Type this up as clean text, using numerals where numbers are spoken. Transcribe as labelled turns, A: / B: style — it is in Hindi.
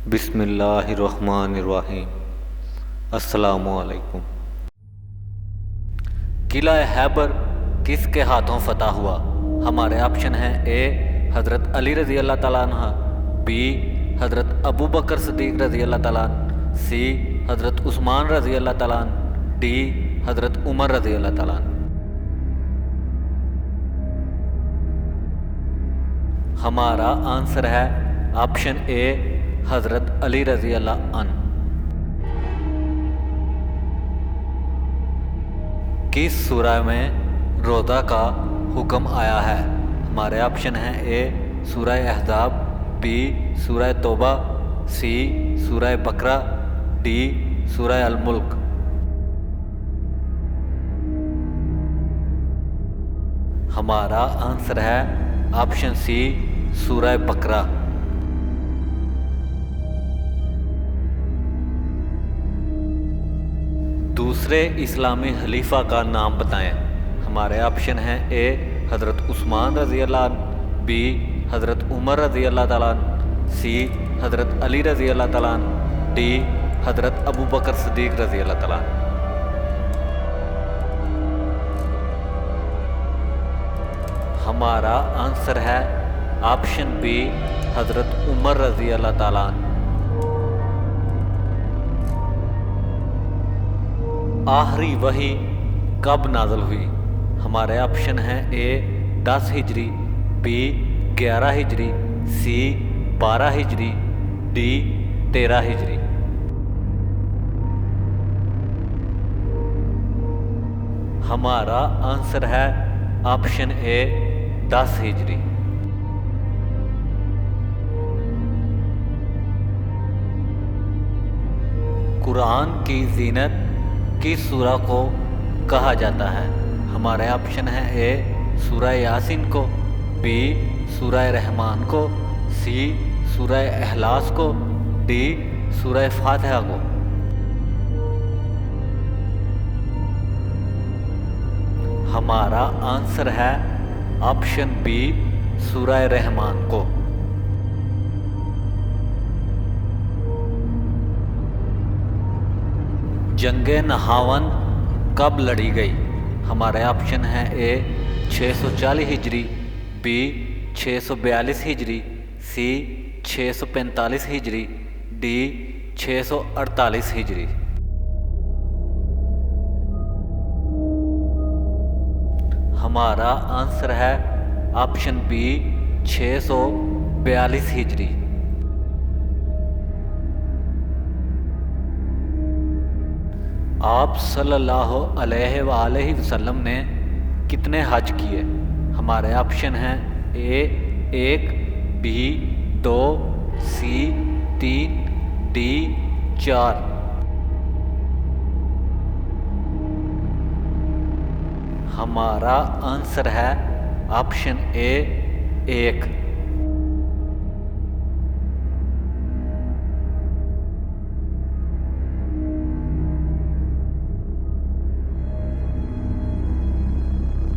A: बिस्मिल्लाहिर्रहमानिर्रहीम। अस्सलामुअलैकुम। किला हैबर किसके हाथों फतह हुआ? हमारे ऑप्शन हैं ए हज़रत अली रज़ी अल्लाह तआला अन्हा, बी हज़रत अबू बकर सिद्दीक़ रज़ी अल्लाह तआला अन्हु, सी हज़रत उस्मान रज़ी अल्लाह तआला अन्हु, डी हज़रत उमर रज़ी अल्लाह तआला अन्हु। हमारा आंसर है ऑप्शन ए हज़रत अली रज़ी अल्लाह अन्हु। किस सूरा में रोज़ा का हुक्म आया है? हमारे ऑप्शन हैं ए सूरह अहज़ाब, बी सूरह तौबा, सी सूरह बकरा, डी सूरह अल मुल्क। हमारा आंसर है ऑप्शन सी सूरह बकरा। दूसरे इस्लामी खलीफा का नाम बताएं। हमारे ऑप्शन हैं ए हज़रत उस्मान रज़ी अल्लाह अन्हु, बी हज़रत उमर रज़ी अल्लाह तआला अन्हु, सी हज़रत अली रज़ी अल्लाह तआला अन्हु, डी हज़रत अबू बकर सिद्दीक़ रज़ी अल्लाह तआला अन्हु। हमारा आंसर है ऑप्शन बी हज़रत उमर रज़ी अल्लाह तआला अन्हु। आखिरी वही कब नाज़िल हुई? हमारे ऑप्शन हैं ए 10 हिजरी, बी 11 हिजरी, सी 12 हिजरी, डी 13 हिजरी। हमारा आंसर है ऑप्शन ए 10 हिजरी। कुरान की ज़ीनत किस सूरा को कहा जाता है? हमारे ऑप्शन हैं ए सूरह यासीन को, बी सूरह रहमान को, सी सूरह इखलास को, डी सूरह फातिहा को। हमारा आंसर है ऑप्शन बी सूरह रहमान को। जंगे नहावन कब लड़ी गई? हमारे ऑप्शन हैं ए 640 हिजरी, बी 642 हिजरी, सी 645 हिजरी, डी 648 हिजरी। हमारा आंसर है ऑप्शन बी 642 हिजरी। आप सल्लल्लाहु अलैहि वसल्लम ने कितने हज किए? हमारे ऑप्शन हैं ए 1, बी 2, सी 3, डी 4। हमारा आंसर है ऑप्शन ए 1।